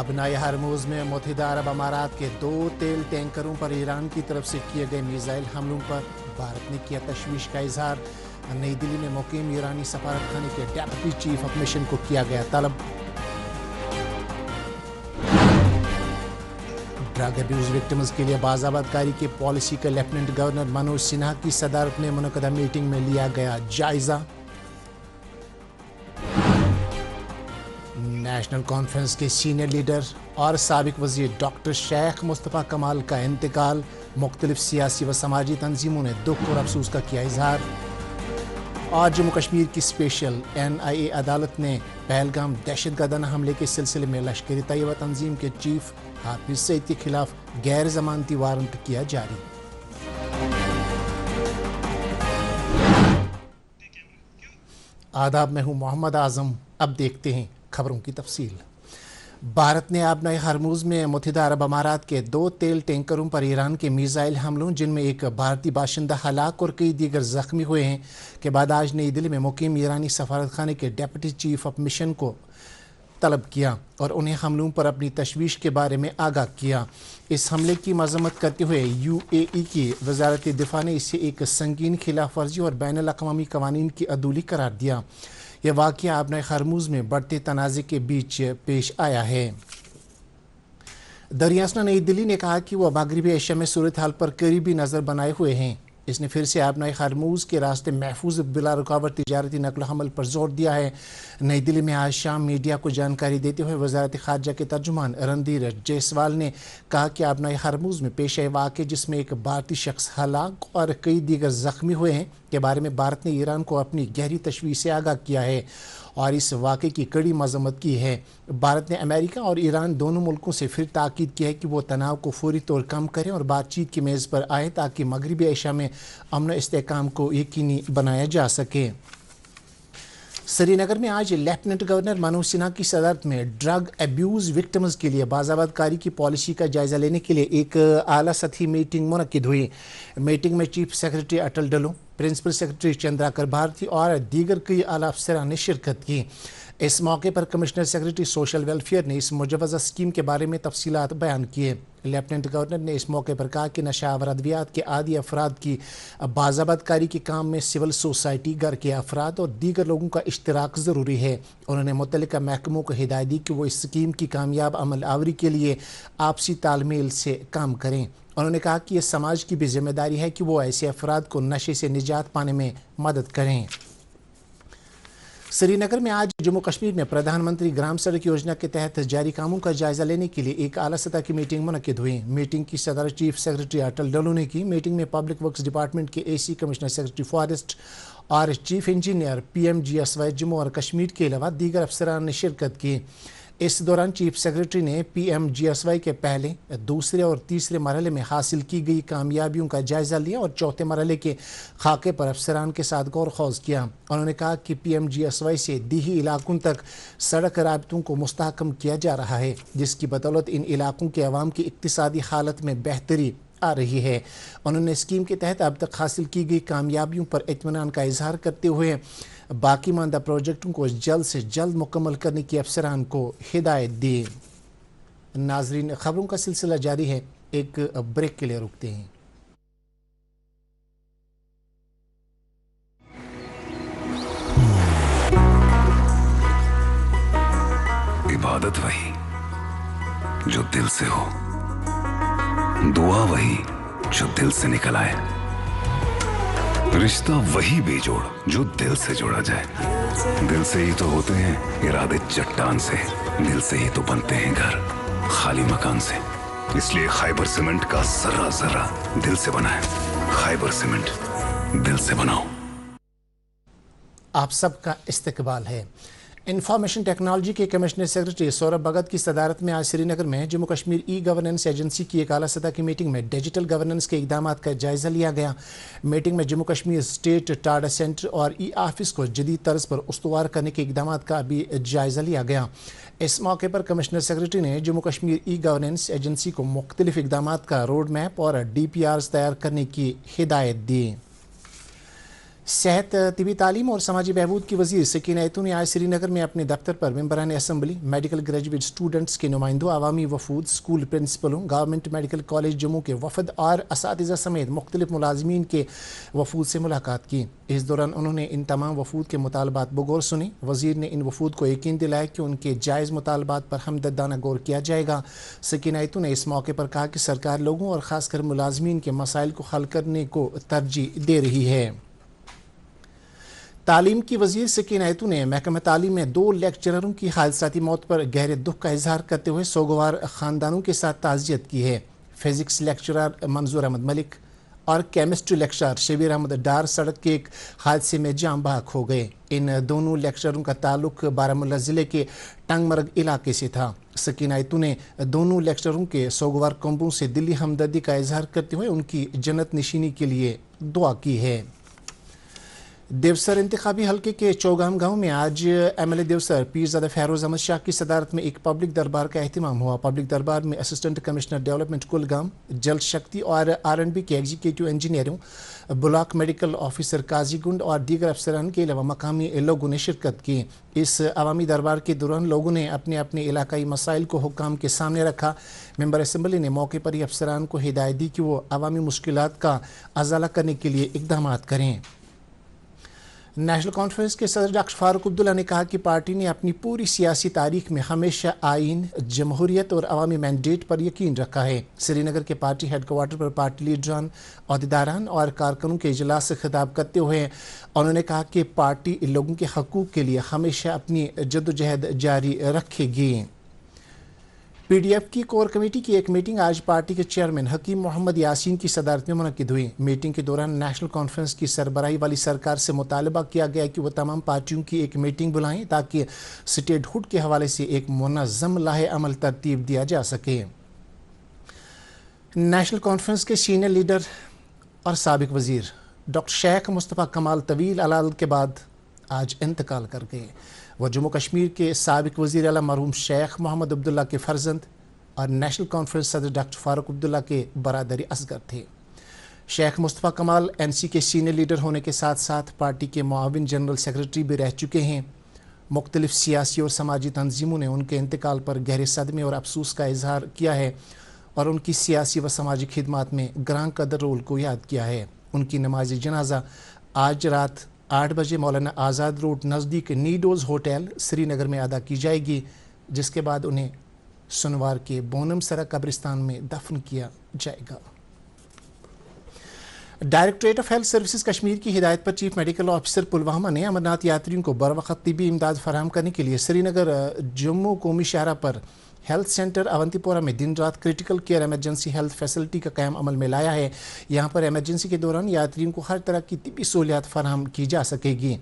आबनाए हरमुज में मुत्तहिदा अरब अमारात के 2 तेल टैंकरों पर ईरान की तरफ से किए गए मिसाइल हमलों पर भारत ने किया तशवीश का इजहार। नई दिल्ली में मुकीम ईरानी सफारतखाने के डेप्यूटी चीफ ऑफ मिशन को किया गया तलब। ड्रग अब्यूज विक्टिम्स के लिए बाज़ाबतकारी की पॉलिसी का लेफ्टिनेंट गवर्नर मनोज सिन्हा की सदारत में मुनक़दा मीटिंग में लिया गया जायजा। नेशनल कॉन्फ्रेंस के सीनियर लीडर और साबिक वज़ीर डॉक्टर शेख मुस्तफ़ा कमाल का इंतकाल। मुख्तलिफ सियासी व समाजी तंजीमों ने दुख और अफसोस का किया इजहार। और जम्मू कश्मीर की स्पेशल NIA अदालत ने पहलगाम दहशतगर्दाना हमले के सिलसिले में लश्कर तैयबा तंजीम के चीफ हाफिज सईद के खिलाफ गैर जमानती वारंट किया जारी। आदाब, मैं हूँ मोहम्मद आजम। अब देखते हैं खबरों की तफसील। भारत ने आबनाए हरमुज में मुत्तहिदा अरब अमारात के 2 तेल टैंकरों पर ईरान के मिसाइल हमलों, जिनमें एक भारतीय बाशिंदा हलाक और कई दीगर जख्मी हुए हैं, के बाद आज नई दिल्ली में मुकीम ईरानी सफारतखाने के डेप्यूटी चीफ ऑफ मिशन को तलब किया और उन्हें हमलों पर अपनी तशवीश के बारे में आगाह किया। इस हमले की मजम्मत करते हुए UAE की वजारत दिफा ने इसे एक संगीन खिलाफ वर्जी और बैनुल अक़वामी कवानीन की अदूली करार दिया। यह वाक़या आबनाए हरमुज में बढ़ते तनाज़े के बीच पेश आया है। दरियासना नई दिल्ली ने कहा कि वह मगरबी एशिया में सूरत हाल पर करीबी नज़र बनाए हुए हैं। इसने फिर से आबनाए हरमुज के रास्ते महफूज बिला रुकावट तिजारती नकल हमल पर जोर दिया है। नई दिल्ली में आज शाम मीडिया को जानकारी देते हुए वजारत खारजा के तर्जुमान रणधीर जायसवाल ने कहा कि आबनाए हरमुज में पेश आए वाक़े, जिसमें एक भारतीय शख्स हलाक और कई दीगर जख्मी हुए हैं, के बारे में भारत ने ईरान को अपनी गहरी तशवीश से आगाह किया है और इस वाक़े की कड़ी मजम्मत की है। भारत ने अमेरिका और ईरान दोनों मुल्कों से फिर ताकीद की है कि वो तनाव को फौरी तौर कम करें और बातचीत की मेज़ पर आए, ताकि मगरबी एशिया में अमन व इस्तेहकाम को यकीनी बनाया जा सके। श्रीनगर में आज लेफ्टिनेंट गवर्नर मनोज सिन्हा की सदारत में ड्रग अब्यूज़ विक्टिम्स के लिए बाज़ाबतकारी की पॉलिसी का जायज़ा लेने के लिए एक आला सतही मीटिंग मुनक्किद हुई। मीटिंग में चीफ सेक्रेटरी अटल डल्लू, प्रिंसिपल सेक्रेटरी चंद्राकर भारती और दीगर कई आला अफसरान ने शिरकत की। इस मौके पर कमिश्नर सेक्रेटरी सोशल वेलफेयर ने इस मुजवज़ा स्कीम के बारे में तफसीलात बयान किए। लेफ्टिनेंट गवर्नर ने इस मौके पर कहा कि नशावर अद्वियात के आदी अफराद की बाज़ाबतकारी के काम में सिविल सोसाइटी, घर के अफराद और दीगर लोगों का इश्तराक ज़रूरी है। उन्होंने मुतल्लिका महकमों को हिदायत दी कि वो इस स्कीम की कामयाब अमल आवरी के लिए आपसी तालमेल से काम करें। उन्होंने कहा कि यह समाज की भी जिम्मेदारी है कि वो ऐसे अफराद को नशे से निजात पाने में मदद करें। श्रीनगर में आज जम्मू कश्मीर में प्रधानमंत्री ग्राम सड़क योजना के तहत जारी कामों का जायजा लेने के लिए एक आला सतह की मीटिंग मुनक्किद हुई। मीटिंग की सदर चीफ सेक्रेटरी अटल डल्लू ने की। मीटिंग में पब्लिक वर्क्स डिपार्टमेंट के AC, कमिश्नर सेक्रेटरी फॉरेस्ट और चीफ इंजीनियर PMGSY जम्मू और कश्मीर के अलावा दीगर अफसरान ने शिरकत की। इस दौरान चीफ सेक्रेटरी ने PMGSY के पहले, दूसरे और तीसरे मरहले में हासिल की गई कामयाबियों का जायजा लिया और चौथे मरहले के खाके पर अफसरान के साथ गौर खौज किया। उन्होंने कहा कि PMGSY से दीही इलाकों तक सड़क राबतों को मुस्तहकम किया जा रहा है, जिसकी बदौलत इन इलाकों के अवाम की इक्तिसादी हालत में बेहतरी आ रही है। उन्होंने स्कीम के तहत अब तक हासिल की गई कामयाबियों पर इत्मीनान का इजहार करते हुए बाकी मानदा प्रोजेक्टों को जल्द से जल्द मुकम्मल करने की अफसरान को हिदायत दी। नाजरीन, खबरों का सिलसिला जारी है। एक ब्रेक के लिए रुकते हैं। इबादत वही जो दिल से हो, दुआ वही जो दिल से निकल आए, रिश्ता वही बेजोड़ जो दिल से जोड़ा जाए। दिल से ही तो होते हैं इरादे चट्टान से, दिल से ही तो बनते हैं घर खाली मकान से। इसलिए खैबर सीमेंट का जर्रा जर्रा दिल से बना है। खैबर सीमेंट, दिल से बनाओ। आप सबका इस्तकबाल है। इंफॉर्मेशन टेक्नोलॉजी के कमिश्नर सेक्रेटरी सौरभ भगत की सदारत में आज श्रीनगर में जम्मू कश्मीर गवर्नेंस एजेंसी की एक आला सतह की मीटिंग में डिजिटल गवर्नेंस के इकदाम का जायजा लिया गया। मीटिंग में जम्मू कश्मीर स्टेट टाडा सेंटर और ऑफिस को जदीद तर्ज पर उस्तवार करने के इकदाम का भी जायजा लिया गया। इस मौके पर कमिश्नर सेक्रेटरी ने जम्मू कश्मीर गवर्नेंस एजेंसी को मुख्तलिफ इकदाम का रोड मैप और DPRs तैयार करने की हिदायत दी। सेहत, तिबी तालीम और समाजी बहबूद की वजीर सकीना ऐतू ने आज श्रीनगर में अपने दफ्तर पर मेंबरान असम्बली, मेडिकल ग्रेजुएट स्टूडेंट्स के नुमाइंदों, अवामी वफूद, स्कूल प्रिंसिपलों, गवर्नमेंट मेडिकल कॉलेज जम्मू के वफद और असातिज़ा समेत मुख्तलिफ मुलाजमीन के वफूद से मुलाकात की। इस दौरान उन्होंने इन तमाम वफूद के मुतालबात बगौर सुने। वजीर ने इन वफूद को यकीन दिलाया कि उनके जायज़ मुतालबात पर हमदर्दाना गौर किया जाएगा। सकीना ऐतू ने इस मौके पर कहा कि सरकार लोगों और ख़ासकर मुलाजमीन के मसाइल को हल करने को तरजीह दे रही है। तालीम की वजीर सकीना ऐतू ने महकमा तालीम में 2 लेक्चररों की हादसाती मौत पर गहरे दुख का इजहार करते हुए सोगवार ख़ानदानों के साथ ताज़ियत की है। फिज़िक्स लेक्चरर मंजूर अहमद मलिक और केमिस्ट्री लेक्चरर शबीर अहमद डार सड़क के एक हादसे में जाम बहक हो गए। इन दोनों लेक्चररों का ताल्लुक बारामूला ज़िले के टंगमर्ग इलाके से था। सकीना ऐतू ने दोनों लेक्चररों के सोगवार कंबों से दिली हमदर्दी का इजहार करते हुए उनकी जन्नत नशीनी के लिए दुआ की है। देवसर इंतखाबी हल्के के चौगाम गांव में आज एमएलए देवसर पीरज़ादा फैरोज़ अहमद शाह की सदारत में एक पब्लिक दरबार का एहतमाम हुआ। पब्लिक दरबार में असिस्टेंट कमिश्नर डेवलपमेंट कुलगाम, जल शक्ति और आर&बी के एग्जीक्यूटिव इंजीनियरों, ब्लॉक मेडिकल ऑफिसर काजीगुंड और दीगर अफसरान के अलावा मकामी लोगों ने शिरकत की। इस अवामी दरबार के दौरान लोगों ने अपने अपने इलाकाई मसाइल को हुक्काम के सामने रखा। मेंबर असम्बली ने मौके पर ही अफसरान को हिदायत दी कि वो अवामी मुश्किलात का अजाला करने के लिए इक़दाम करें। नेशनल कॉन्फ्रेंस के सदर डॉक्टर फारूक अब्दुल्ला ने कहा कि पार्टी ने अपनी पूरी सियासी तारीख में हमेशा आइन, जमहूरियत और अवामी मैंडेट पर यकीन रखा है। श्रीनगर के पार्टी हेडक्वार्टर पर पार्टी लीडरान, अहदेदारान और कारकुनों के इजलास से खिताब करते हुए उन्होंने कहा कि पार्टी लोगों के हकूक़ के लिए हमेशा अपनी जद्दोजहद जारी रखेगी। पीडीएफ की कोर कमेटी की एक मीटिंग आज पार्टी के चेयरमैन हकीम मोहम्मद यासीन की सदारत में मुनक्किद हुई। मीटिंग के दौरान नेशनल कॉन्फ्रेंस की सरबराही वाली सरकार से मुतालबा किया गया कि वह तमाम पार्टियों की एक मीटिंग बुलाएं ताकि स्टेटहुड के हवाले से एक मुनज़्ज़म लाहे अमल तरतीब दिया जा सके। नेशनल कॉन्फ्रेंस के सीनियर लीडर और साबिक वजीर डॉक्टर शेख मुस्तफ़ा कमाल तवील अलाल के बाद आज इंतकाल कर गए। वह जम्मू कश्मीर के साबिक वज़ीर आला मरहूम शेख मोहम्मद अब्दुल्ला के फर्जंद और नेशनल कॉन्फ्रेंस सदर डॉक्टर फारूक अब्दुल्ला के बरादरी असगर थे। शेख मुस्तफ़ा कमाल एनसी के सीनियर लीडर होने के साथ साथ पार्टी के मुआविन जनरल सेक्रेटरी भी रह चुके हैं। मुख्तलिफ सियासी और समाजी तंजीमों ने उनके इंतकाल पर गहरे सदमे और अफसोस का इजहार किया है और उनकी सियासी व समाजी खिदमात में ग्रां कदर रोल को याद किया है। उनकी नमाज जनाजा आज रात 8 बजे मौलाना आज़ाद रोड नज़दीक नीडोज़ होटल श्रीनगर में अदा की जाएगी, जिसके बाद उन्हें सोमवार के बोनम सरा कब्रिस्तान में दफन किया जाएगा। Directorate of health services Kashmir की हिदायत पर चीफ मेडिकल ऑफिसर पुलवामा ने अमरनाथ यात्रियों को बरवक्त तिबी इमदाद फराहम करने के लिए श्रीनगर जम्मू कौमी शाहरा पर हेल्थ सेंटर अवंतीपोरा में दिन रात critical care emergency health facility का क़याम अमल में लाया है। यहाँ पर एमरजेंसी के दौरान यात्रियों को हर तरह की तिबी सहूलियात फराहम की जा सकेगी।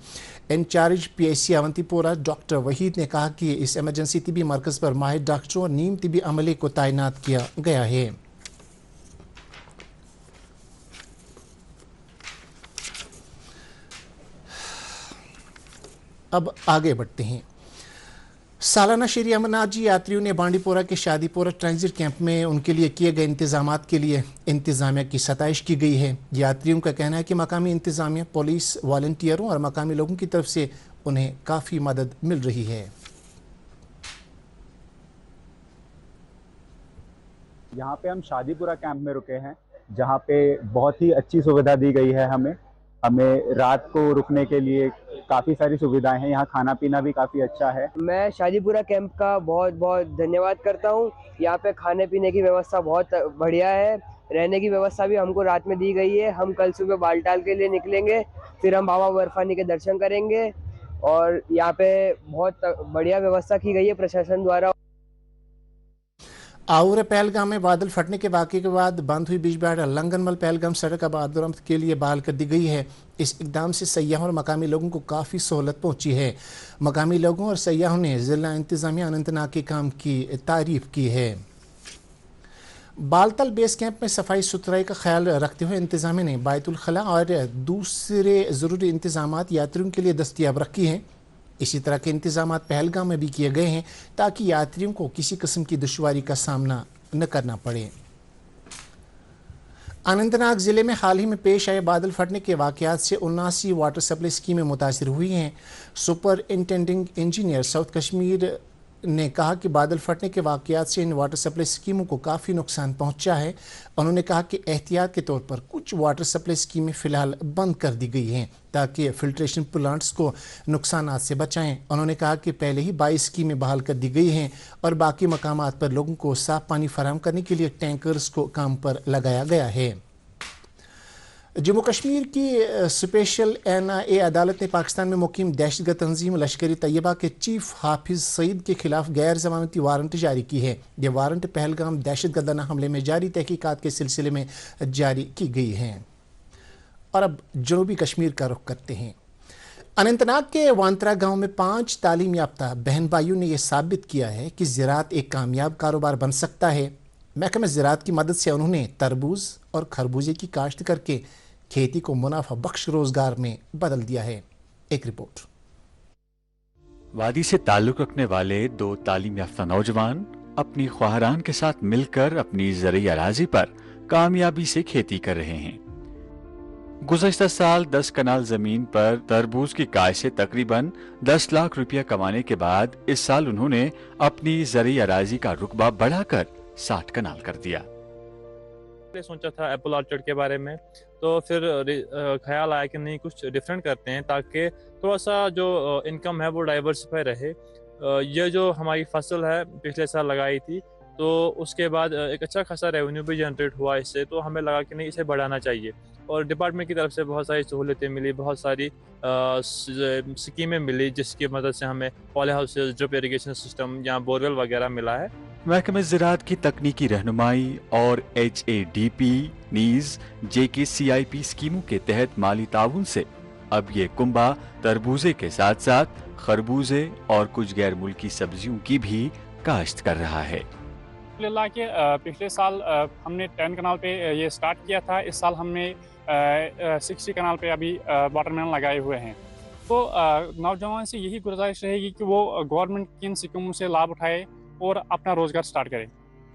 In charge PHC Awantipora doctor Waheed ने कहा कि इस एमरजेंसी तिबी मरकज़ पर माहिर डॉक्टरों और नीम तिबी अमले को तैनात किया गया है। अब आगे बढ़ते हैं। सालाना श्री अमरनाथ जी यात्रियों ने बांडीपोरा के शादीपोरा ट्रांजिट कैंप में उनके लिए किए गए इंतजामात के लिए इंतजामिया की सताइश की गई है। यात्रियों का कहना है कि मकामी इंतजामिया, पुलिस, वॉलंटियरों और मकामी लोगों की तरफ से उन्हें काफ़ी मदद मिल रही है। यहाँ पे हम शादीपुरा कैंप में रुके हैं, जहाँ पे बहुत ही अच्छी सुविधा दी गई है। हमें रात को रुकने के लिए काफ़ी सारी सुविधाएं हैं। यहाँ खाना पीना भी काफ़ी अच्छा है। मैं शादीपुरा कैंप का बहुत बहुत धन्यवाद करता हूँ। यहाँ पे खाने पीने की व्यवस्था बहुत बढ़िया है। रहने की व्यवस्था भी हमको रात में दी गई है। हम कल सुबह बालटाल के लिए निकलेंगे, फिर हम बाबा बर्फानी के दर्शन करेंगे और यहाँ पे बहुत बढ़िया व्यवस्था की गई है प्रशासन द्वारा। आउर पहलगाम में बादल फटने के वाक़े के बाद बंद हुई बीजबेहड़ा लंगनमल पहलगाम सड़क अब आदरमत के लिए बहाल कर दी गई है। इस इकदाम से सयाहों और मकामी लोगों को काफ़ी सहूलत पहुंची है। मकामी लोगों और सयाहों ने ज़िला इंतज़ामिया अनंतनाग के काम की तारीफ की है। बालतल बेस कैंप में सफाई सुथराई का ख्याल रखते हुए इंतज़ामिया ने बायतुल खला और दूसरे ज़रूरी इंतज़ामात यात्रियों के लिए दस्तियाब रखी हैं। इसी तरह के इंतजामात पहलगाम में भी किए गए हैं ताकि यात्रियों को किसी किस्म की दुश्वारी का सामना न करना पड़े। अनंतनाग जिले में हाल ही में पेश आए बादल फटने के वाकयात से 79 वाटर सप्लाई स्कीमें मुतासिर हुई हैं। सुपरिंटेंडिंग इंजीनियर साउथ कश्मीर ने कहा कि बादल फटने के वाकयात से इन वाटर सप्लाई स्कीमों को काफ़ी नुकसान पहुंचा है। उन्होंने कहा कि एहतियात के तौर पर कुछ वाटर सप्लाई स्कीमें फ़िलहाल बंद कर दी गई हैं ताकि फिल्ट्रेशन प्लांट्स को नुकसानात से बचाएं। उन्होंने कहा कि पहले ही 22 स्कीमें बहाल कर दी गई हैं और बाकी मकामात पर लोगों को साफ़ पानी फराहम करने के लिए टैंकर्स को काम पर लगाया गया है। जम्मू कश्मीर की स्पेशल NIA अदालत ने पाकिस्तान में मुकीम दहशतगर्द तंजीम लश्कर तैयबा के चीफ हाफिज सईद के खिलाफ गैर ज़मानती वारंट जारी की है। ये वारंट पहलगाम दहशतगर्दाना हमले में जारी तहकीकात के सिलसिले में जारी की गई हैं। और अब जनूबी कश्मीर का रुख करते हैं। अनंतनाग के वांतरा गांव में 5 तालीम याफ्ता बहन भाइयों ने यह साबित किया है कि ज़राअत एक कामयाब कारोबार बन सकता है। महकमे ज़राअत की मदद से उन्होंने तरबूज और खरबूजे की काश्त करके खेती को मुनाफा बख्श रोजगार में बदल दिया है। एक रिपोर्ट। वादी से ताल्लुक रखने वाले 2 तालीम याफ्ता नौजवान अपनी ख्वाहरान के साथ मिलकर अपनी ज़रई अराज़ी पर कामयाबी से खेती कर रहे हैं। गुज़श्ता साल 10 कनाल जमीन पर तरबूज की काश्त से तकरीबन 10 लाख रुपया कमाने के बाद इस साल उन्होंने अपनी ज़रई अराज़ी का रुकबा बढ़ाकर 60 कनाल कर दिया। सोचा था एप्पल ऑर्चर्ड के बारे में, तो फिर ख्याल आया कि नहीं कुछ डिफरेंट करते हैं ताकि थोड़ा सा जो इनकम है वो डाइवर्सिफाई रहे। ये जो हमारी फसल है पिछले साल लगाई थी तो उसके बाद एक अच्छा खासा रेवेन्यू भी जनरेट हुआ इससे, तो हमें लगा कि नहीं इसे बढ़ाना चाहिए। और डिपार्टमेंट की तरफ से बहुत सारी सहूलतें मिली, बहुत सारी स्कीमें मिली जिसकी मदद से हमें poly houses, drip irrigation system या बोरवेल वगैरह मिला है। महकमे ज़राअत की तकनीकी रहनुमाई और HADP नीज़ JKCIP स्कीमों के तहत माली ताउन से अब ये कुंबा तरबूजे के साथ साथ खरबूजे और कुछ गैर मुल्की सब्जियों की भी काश्त कर रहा है। अल्हम्दुलिल्लाह के पिछले साल हमने 10 कनाल पे ये स्टार्ट किया था। इस साल हमने 60 कनाल पे अभी वाटरमेलन लगाए हुए हैं। तो नौजवान से यही गुजारिश रहेगी कि वो गवर्नमेंट की इन स्कीमों से लाभ उठाए और अपना रोजगार स्टार्ट करें।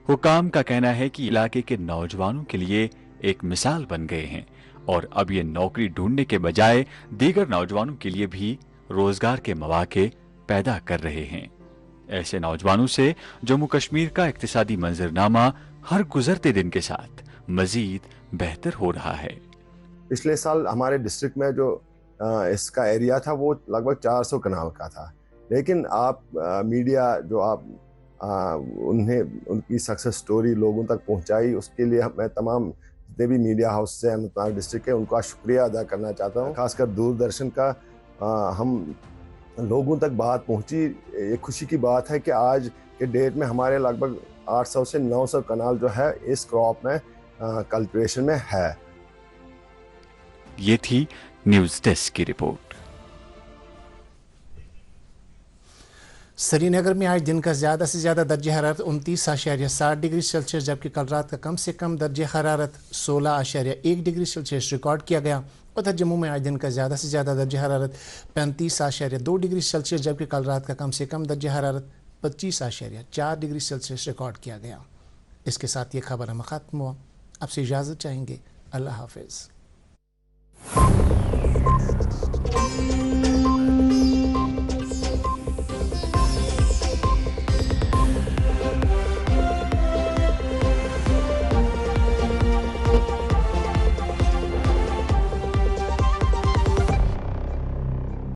हुकाम का कहना है कि इलाके के नौजवानों के लिए एक मिसाल बन गए हैं और अब ये नौकरी ढूंढने के बजाय दीगर नौजवानों के लिए भी रोजगार के मौके पैदा कर रहे हैं। ऐसे नौजवानों से जम्मू कश्मीर का इक्तिसादी मंजरनामा हर गुजरते दिन के साथ मजीद बेहतर हो रहा है। पिछले साल हमारे डिस्ट्रिक्ट में जो इसका एरिया था वो लगभग 400 कनाल का था, लेकिन आप मीडिया जो आप उन्हें उनकी सक्सेस स्टोरी लोगों तक पहुंचाई, उसके लिए मैं तमाम जितने भी मीडिया हाउस से अनंतनाग डिस्ट्रिक्ट के उनका शुक्रिया अदा करना चाहता हूं। खासकर दूरदर्शन का हम लोगों तक बात पहुंची। ये खुशी की बात है कि आज के डेट में हमारे लगभग 800 से 900 कनाल जो है इस क्रॉप में कल्टीवेशन में है। ये थी न्यूज़ डेस्क की रिपोर्ट। श्रीनगर में आज दिन का ज़्यादा से ज़्यादा दर्ज हरारत 29.7 डिग्री सेल्सियस जबकि कल रात का कम से कम दर्ज हरारत 16.1 डिग्री सेल्सियस रिकॉर्ड किया गया। उधर जम्मू में आज दिन का ज़्यादा से ज़्यादा दर्ज हरारत 35.2 डिग्री सेल्सियस जबकि कल रात का कम से कम दर्ज हरारत 25.4 डिग्री सेल्सियस रिकॉर्ड किया गया। इसके साथ ये खबर हम ख़त्म हुआ। आपसे इजाज़त चाहेंगे। अल्लाह हाफिज़।